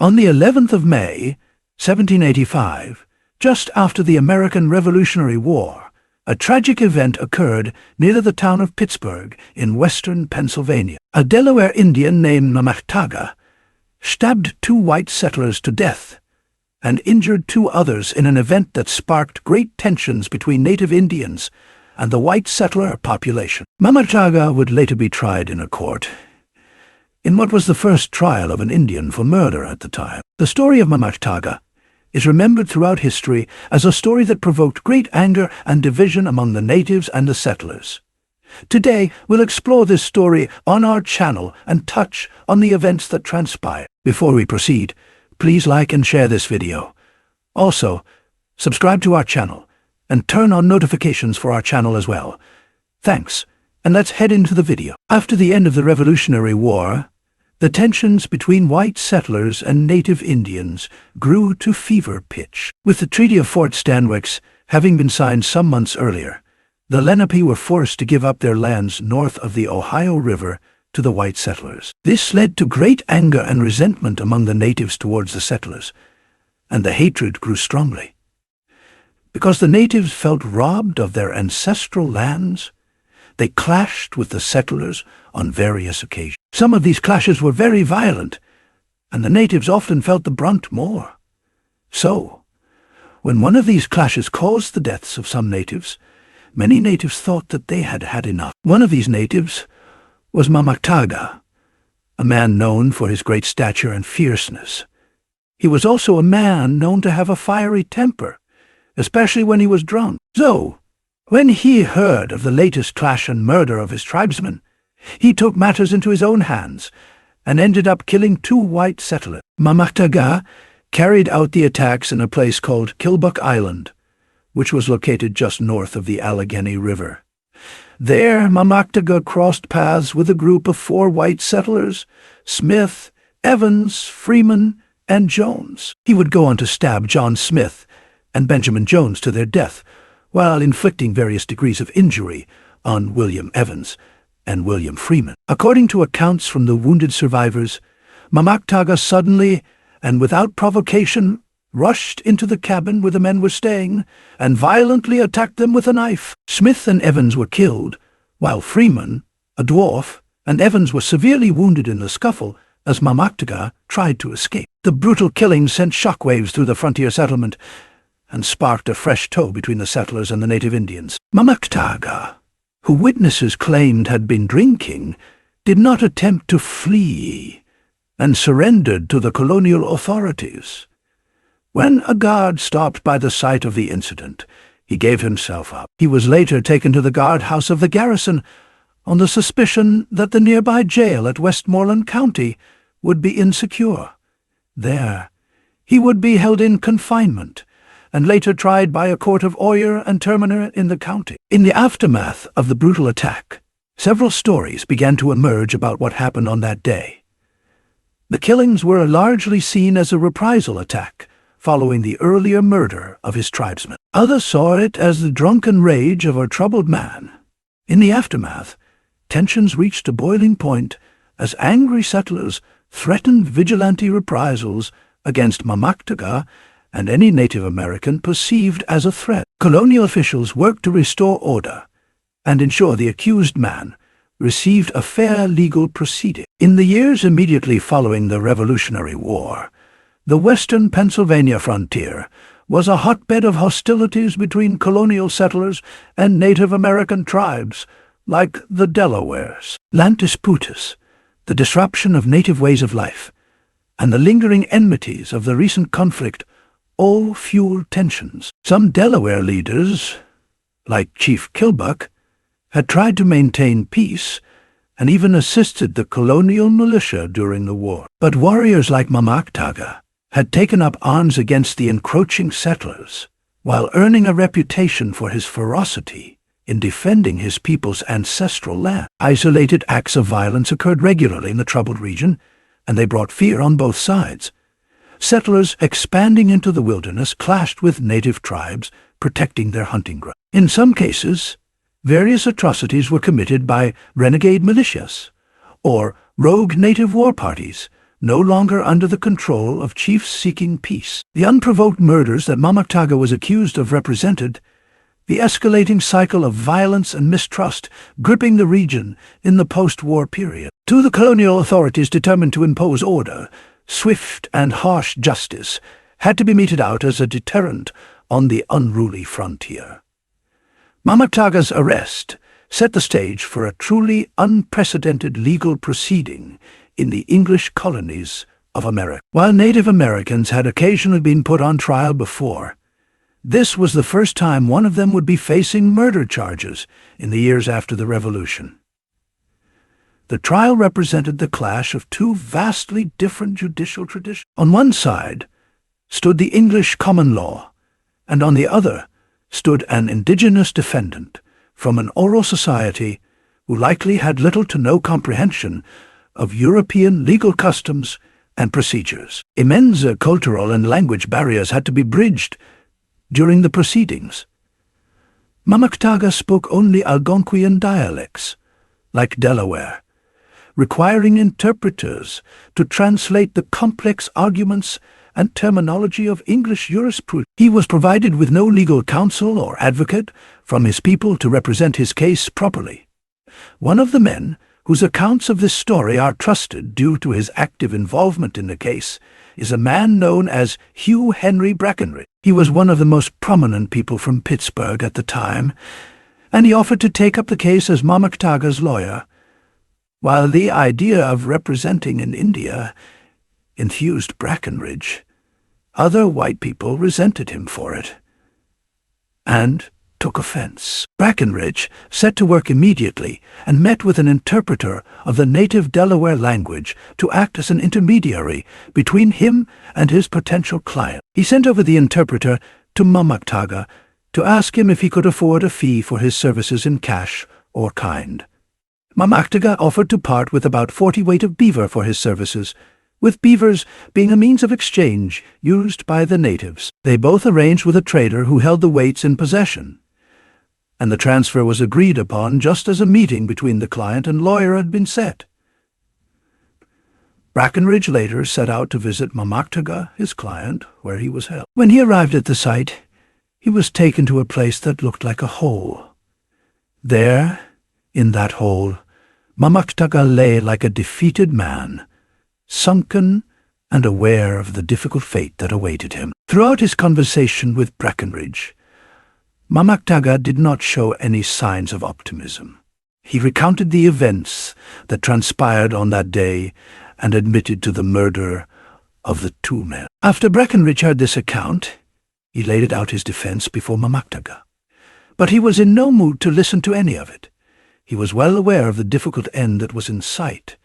On the 11th of May, 1785, just after the American Revolutionary War, a tragic event occurred near the town of Pittsburgh in western Pennsylvania. A Delaware Indian named Mamachtaga stabbed 2 white settlers to death and injured 2 others in an event that sparked great tensions between native Indians and the white settler population. Mamachtaga would later be tried in a court, in what was the first trial of an Indian for murder at the time. The story of Mamachtaga is remembered throughout history as a story that provoked great anger and division among the natives and the settlers. Today, we'll explore this story on our channel and touch on the events that transpired. Before we proceed, please like and share this video. Also, subscribe to our channel and turn on notifications for our channel as well. Thanks, and let's head into the video. After the end of the Revolutionary War, the tensions between white settlers and native Indians grew to fever pitch. With the Treaty of Fort Stanwix having been signed some months earlier, the Lenape were forced to give up their lands north of the Ohio River to the white settlers. This led to great anger and resentment among the natives towards the settlers, and the hatred grew strongly. Because the natives felt robbed of their ancestral lands, they clashed with the settlers on various occasions. Some of these clashes were very violent, and the natives often felt the brunt more. So, when one of these clashes caused the deaths of some natives, many natives thought that they had had enough. One of these natives was Mamachtaga, a man known for his great stature and fierceness. He was also a man known to have a fiery temper, especially when he was drunk. So, when he heard of the latest clash and murder of his tribesmen, he took matters into his own hands and ended up killing 2 white settlers. Mamachtaga carried out the attacks in a place called Kilbuck Island, which was located just north of the Allegheny River. There, Mamachtaga crossed paths with a group of 4 white settlers: Smith, Evans, Freeman, and Jones. He would go on to stab John Smith and Benjamin Jones to their death, while inflicting various degrees of injury on William Evans and William Freeman. According to accounts from the wounded survivors, Mamachtaga suddenly and without provocation rushed into the cabin where the men were staying and violently attacked them with a knife. Smith and Evans were killed, while Freeman, a dwarf, and Evans were severely wounded in the scuffle as Mamachtaga tried to escape. The brutal killing sent shockwaves through the frontier settlement and sparked a fresh tow between the settlers and the native Indians. Mamachtaga, who witnesses claimed had been drinking, did not attempt to flee and surrendered to the colonial authorities. When a guard stopped by the site of the incident, he gave himself up. He was later taken to the guardhouse of the garrison on the suspicion that the nearby jail at Westmoreland County would be insecure. There, he would be held in confinement and later tried by a court of oyer and terminer in the county. In the aftermath of the brutal attack, several stories began to emerge about what happened on that day. The killings were largely seen as a reprisal attack following the earlier murder of his tribesmen. Others saw it as the drunken rage of a troubled man. In the aftermath, tensions reached a boiling point as angry settlers threatened vigilante reprisals against Mamachtaga and any Native American perceived as a threat. Colonial officials worked to restore order and ensure the accused man received a fair legal proceeding. In the years immediately following the Revolutionary War, the western Pennsylvania frontier was a hotbed of hostilities between colonial settlers and Native American tribes, like the Delawares. Land disputes, the disruption of native ways of life, and the lingering enmities of the recent conflict all fueled tensions. Some Delaware leaders, like Chief Kilbuck, had tried to maintain peace and even assisted the colonial militia during the war. But warriors like Mamachtaga had taken up arms against the encroaching settlers, while earning a reputation for his ferocity in defending his people's ancestral land. Isolated acts of violence occurred regularly in the troubled region, and they brought fear on both sides. Settlers expanding into the wilderness clashed with native tribes protecting their hunting ground. In some cases, various atrocities were committed by renegade militias or rogue native war parties, no longer under the control of chiefs seeking peace. The unprovoked murders that Mamachtaga was accused of represented the escalating cycle of violence and mistrust gripping the region in the post-war period. To the colonial authorities determined to impose order, swift and harsh justice had to be meted out as a deterrent on the unruly frontier. Mamachtaga's arrest set the stage for a truly unprecedented legal proceeding in the English colonies of America. While Native Americans had occasionally been put on trial before, this was the first time one of them would be facing murder charges in the years after the Revolution. The trial represented the clash of two vastly different judicial traditions. On one side stood the English common law, and on the other stood an indigenous defendant from an oral society who likely had little to no comprehension of European legal customs and procedures. Immense cultural and language barriers had to be bridged during the proceedings. Mamachtaga spoke only Algonquian dialects, like Delaware, requiring interpreters to translate the complex arguments and terminology of English jurisprudence. He was provided with no legal counsel or advocate from his people to represent his case properly. One of the men whose accounts of this story are trusted due to his active involvement in the case is a man known as Hugh Henry Brackenridge. He was one of the most prominent people from Pittsburgh at the time, and he offered to take up the case as Mamachtaga's lawyer. While the idea of representing in India enthused Brackenridge, other white people resented him for it and took offense. Brackenridge set to work immediately and met with an interpreter of the native Delaware language to act as an intermediary between him and his potential client. He sent over the interpreter to Mamachtaga to ask him if he could afford a fee for his services in cash or kind. Mamachtaga offered to part with about 40 weight of beaver for his services, with beavers being a means of exchange used by the natives. They both arranged with a trader who held the weights in possession, and the transfer was agreed upon just as a meeting between the client and lawyer had been set. Brackenridge later set out to visit Mamachtaga, his client, where he was held. When he arrived at the site, he was taken to a place that looked like a hole. There, in that hole, Mamachtaga lay like a defeated man, sunken and aware of the difficult fate that awaited him. Throughout his conversation with Brackenridge, Mamachtaga did not show any signs of optimism. He recounted the events that transpired on that day and admitted to the murder of the two men. After Brackenridge heard this account, he laid out his defense before Mamachtaga. But he was in no mood to listen to any of it. He was well aware of the difficult end that was in sight,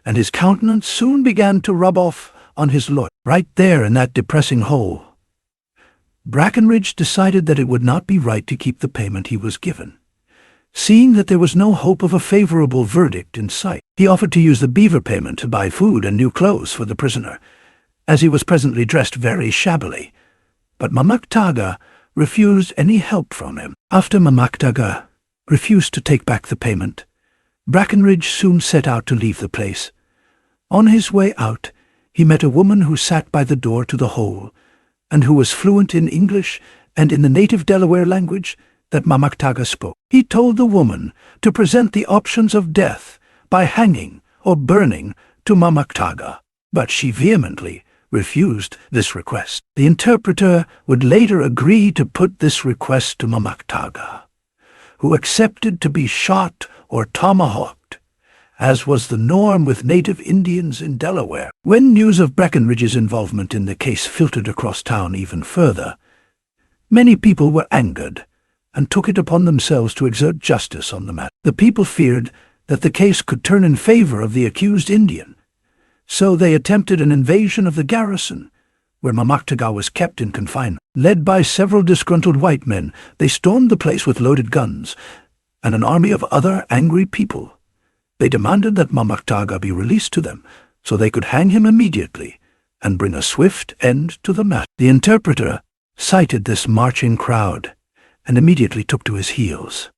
and his countenance soon began to rub off on his lawyer. Right there in that depressing hole, Brackenridge decided that it would not be right to keep the payment he was given. Seeing that there was no hope of a favorable verdict in sight, he offered to use the beaver payment to buy food and new clothes for the prisoner, as he was presently dressed very shabbily. But Mamachtaga refused any help from him. After Mamachtaga refused to take back the payment, Brackenridge soon set out to leave the place. On his way out, he met a woman who sat by the door to the hole, and who was fluent in English and in the native Delaware language that Mamachtaga spoke. He told the woman to present the options of death by hanging or burning to Mamachtaga, but she vehemently refused this request. The interpreter would later agree to put this request to Mamachtaga, who accepted to be shot or tomahawked, as was the norm with native Indians in Delaware. When news of Brackenridge's involvement in the case filtered across town even further, many people were angered and took it upon themselves to exert justice on the matter. The people feared that the case could turn in favor of the accused Indian, so they attempted an invasion of the garrison, where Mamachtaga was kept in confinement. Led by several disgruntled white men, they stormed the place with loaded guns and an army of other angry people. They demanded that Mamachtaga be released to them, so they could hang him immediately and bring a swift end to the matter. The interpreter sighted this marching crowd and immediately took to his heels.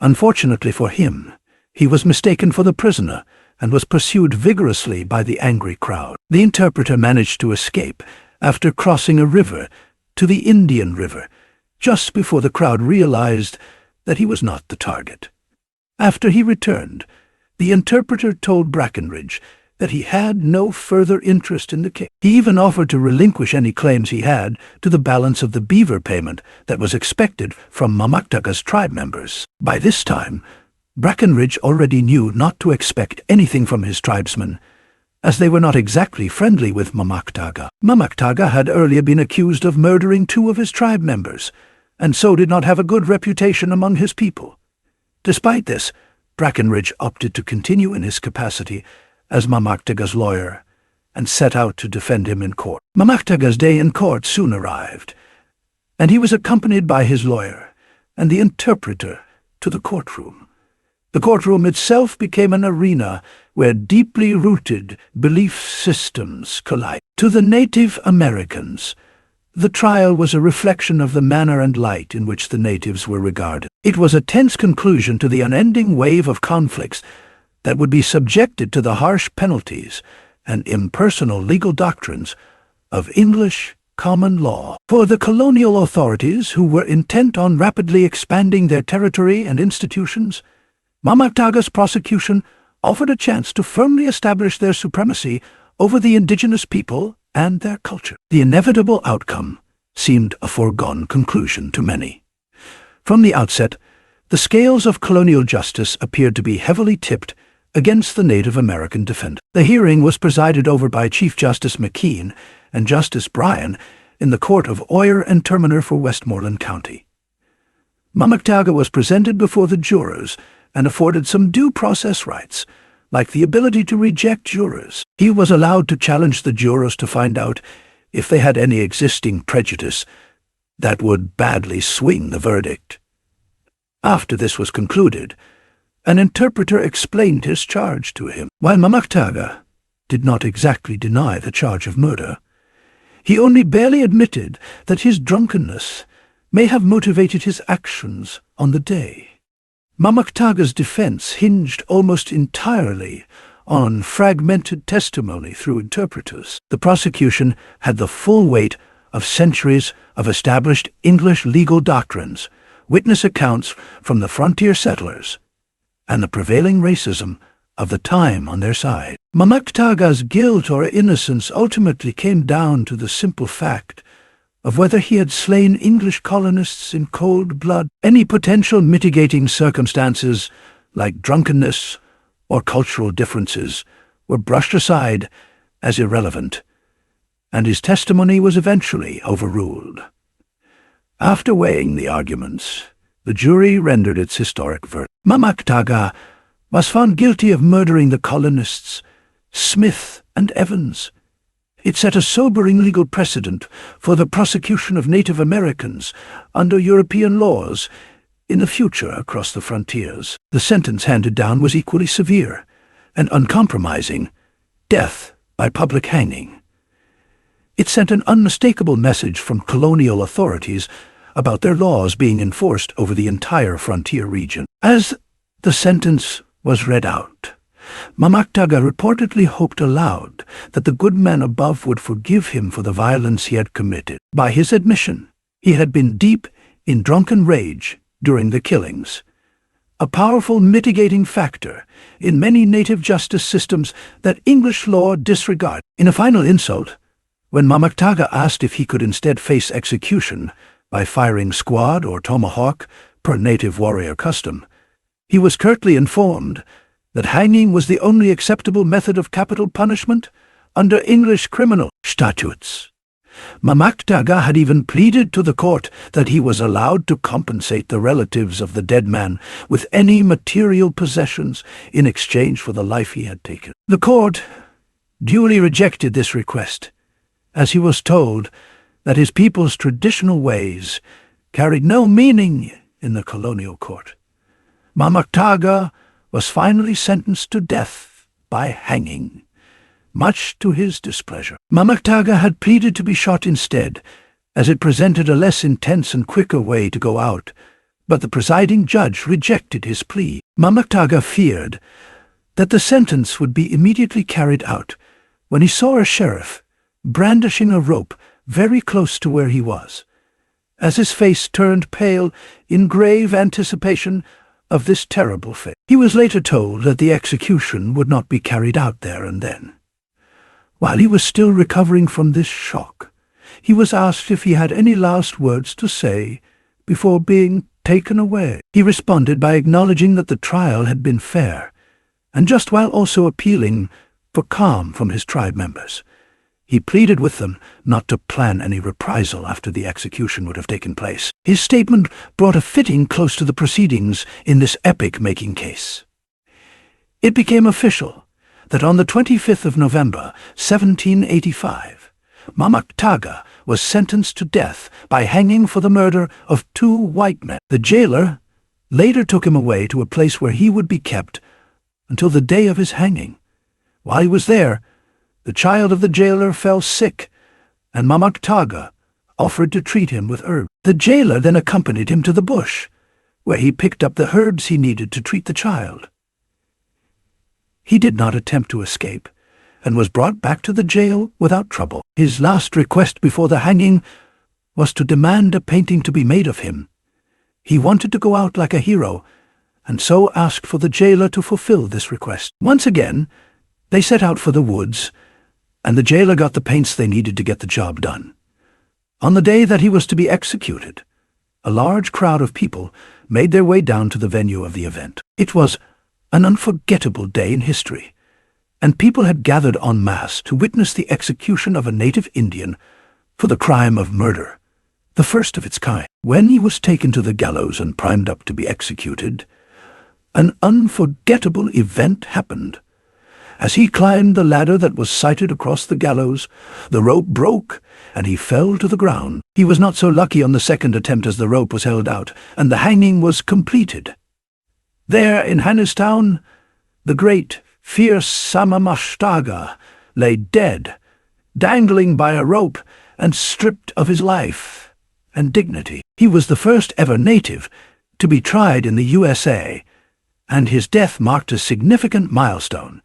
Unfortunately for him, he was mistaken for the prisoner and was pursued vigorously by the angry crowd. The interpreter managed to escape after crossing a river to the Indian River, just before the crowd realized that he was not the target. After he returned, the interpreter told Brackenridge that he had no further interest in the case. He even offered to relinquish any claims he had to the balance of the beaver payment that was expected from Mamachtaga's tribe members. By this time, Brackenridge already knew not to expect anything from his tribesmen, as they were not exactly friendly with Mamachtaga. Mamachtaga had earlier been accused of murdering 2 of his tribe members, and so did not have a good reputation among his people. Despite this, Brackenridge opted to continue in his capacity as Mamachtaga's lawyer and set out to defend him in court. Mamachtaga's day in court soon arrived, and he was accompanied by his lawyer and the interpreter to the courtroom. The courtroom itself became an arena where deeply rooted belief systems collide. To the Native Americans, the trial was a reflection of the manner and light in which the natives were regarded. It was a tense conclusion to the unending wave of conflicts that would be subjected to the harsh penalties and impersonal legal doctrines of English common law. For the colonial authorities, who were intent on rapidly expanding their territory and institutions, Mamachtaga's prosecution offered a chance to firmly establish their supremacy over the indigenous people and their culture. The inevitable outcome seemed a foregone conclusion to many. From the outset, the scales of colonial justice appeared to be heavily tipped against the Native American defendant. The hearing was presided over by Chief Justice McKean and Justice Bryan in the Court of Oyer and Terminer for Westmoreland County. Mamachtaga was presented before the jurors and afforded some due process rights, like the ability to reject jurors. He was allowed to challenge the jurors to find out if they had any existing prejudice that would badly swing the verdict. After this was concluded, an interpreter explained his charge to him. While Mamachtaga did not exactly deny the charge of murder, he only barely admitted that his drunkenness may have motivated his actions on the day. Mamachtaga's defense hinged almost entirely on fragmented testimony through interpreters. The prosecution had the full weight of centuries of established English legal doctrines, witness accounts from the frontier settlers, and the prevailing racism of the time on their side. Mamachtaga's guilt or innocence ultimately came down to the simple fact of whether he had slain English colonists in cold blood. Any potential mitigating circumstances, like drunkenness or cultural differences, were brushed aside as irrelevant, and his testimony was eventually overruled. After weighing the arguments, the jury rendered its historic verdict. Mamachtaga was found guilty of murdering the colonists Smith and Evans. It set a sobering legal precedent for the prosecution of Native Americans under European laws in the future across the frontiers. The sentence handed down was equally severe and uncompromising: death by public hanging. It sent an unmistakable message from colonial authorities about their laws being enforced over the entire frontier region. As the sentence was read out, Mamachtaga reportedly hoped aloud that the good man above would forgive him for the violence he had committed. By his admission, he had been deep in drunken rage during the killings, a powerful mitigating factor in many native justice systems that English law disregarded. In a final insult, when Mamachtaga asked if he could instead face execution by firing squad or tomahawk per native warrior custom, he was curtly informed that hanging was the only acceptable method of capital punishment under English criminal statutes. Mamachtaga had even pleaded to the court that he was allowed to compensate the relatives of the dead man with any material possessions in exchange for the life he had taken. The court duly rejected this request, as he was told that his people's traditional ways carried no meaning in the colonial court. Mamachtaga was finally sentenced to death by hanging, much to his displeasure. Mamachtaga had pleaded to be shot instead, as it presented a less intense and quicker way to go out, but the presiding judge rejected his plea. Mamachtaga feared that the sentence would be immediately carried out when he saw a sheriff brandishing a rope very close to where he was, as his face turned pale in grave anticipation of this terrible fate. He was later told that the execution would not be carried out there and then. While he was still recovering from this shock, he was asked if he had any last words to say before being taken away. He responded by acknowledging that the trial had been fair, and just while also appealing for calm from his tribe members. He pleaded with them not to plan any reprisal after the execution would have taken place. His statement brought a fitting close to the proceedings in this epic-making case. It became official that on the 25th of November, 1785, Mamachtaga was sentenced to death by hanging for the murder of 2 white men. The jailer later took him away to a place where he would be kept until the day of his hanging. While he was there, the child of the jailer fell sick, and Mamachtaga offered to treat him with herbs. The jailer then accompanied him to the bush, where he picked up the herbs he needed to treat the child. He did not attempt to escape, and was brought back to the jail without trouble. His last request before the hanging was to demand a painting to be made of him. He wanted to go out like a hero, and so asked for the jailer to fulfill this request. Once again, they set out for the woods, and the jailer got the paints they needed to get the job done. On the day that he was to be executed, a large crowd of people made their way down to the venue of the event. It was an unforgettable day in history, and people had gathered en masse to witness the execution of a native Indian for the crime of murder, the first of its kind. When he was taken to the gallows and primed up to be executed, an unforgettable event happened. As he climbed the ladder that was sighted across the gallows, the rope broke, and he fell to the ground. He was not so lucky on the second attempt as the rope was held out, and the hanging was completed. There in Hannistown, the great, fierce Mamachtaga lay dead, dangling by a rope and stripped of his life and dignity. He was the first ever native to be tried in the USA, and his death marked a significant milestone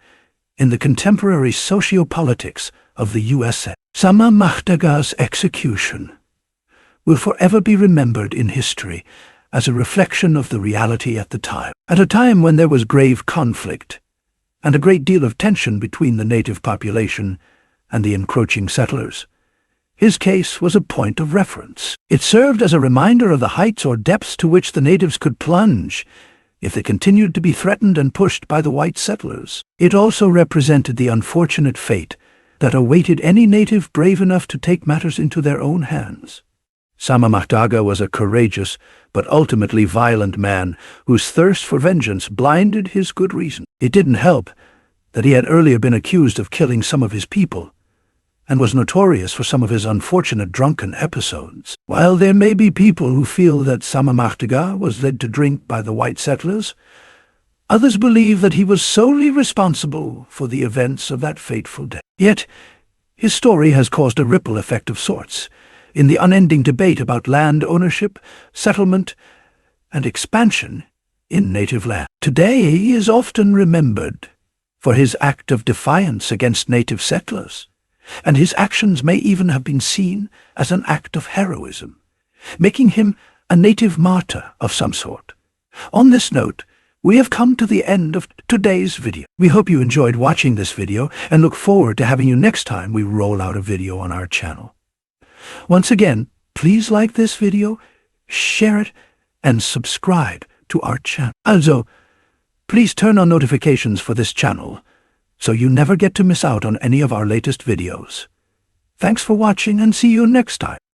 in the contemporary sociopolitics of the USA. Mamachtaga's execution will forever be remembered in history as a reflection of the reality at the time. At a time when there was grave conflict and a great deal of tension between the native population and the encroaching settlers, his case was a point of reference. It served as a reminder of the heights or depths to which the natives could plunge if they continued to be threatened and pushed by the white settlers. It also represented the unfortunate fate that awaited any native brave enough to take matters into their own hands. Mamachtaga was a courageous but ultimately violent man whose thirst for vengeance blinded his good reason. It didn't help that he had earlier been accused of killing some of his people, and was notorious for some of his unfortunate drunken episodes. While there may be people who feel that Mamachtaga was led to drink by the white settlers, others believe that he was solely responsible for the events of that fateful day. Yet, his story has caused a ripple effect of sorts in the unending debate about land ownership, settlement, and expansion in native land. Today, he is often remembered for his act of defiance against native settlers, and his actions may even have been seen as an act of heroism, making him a native martyr of some sort. On this note, we have come to the end of today's video. We hope you enjoyed watching this video and look forward to having you next time we roll out a video on our channel. Once again, please like this video, share it, and subscribe to our channel. Also, please turn on notifications for this channel so you never get to miss out on any of our latest videos. Thanks for watching and see you next time.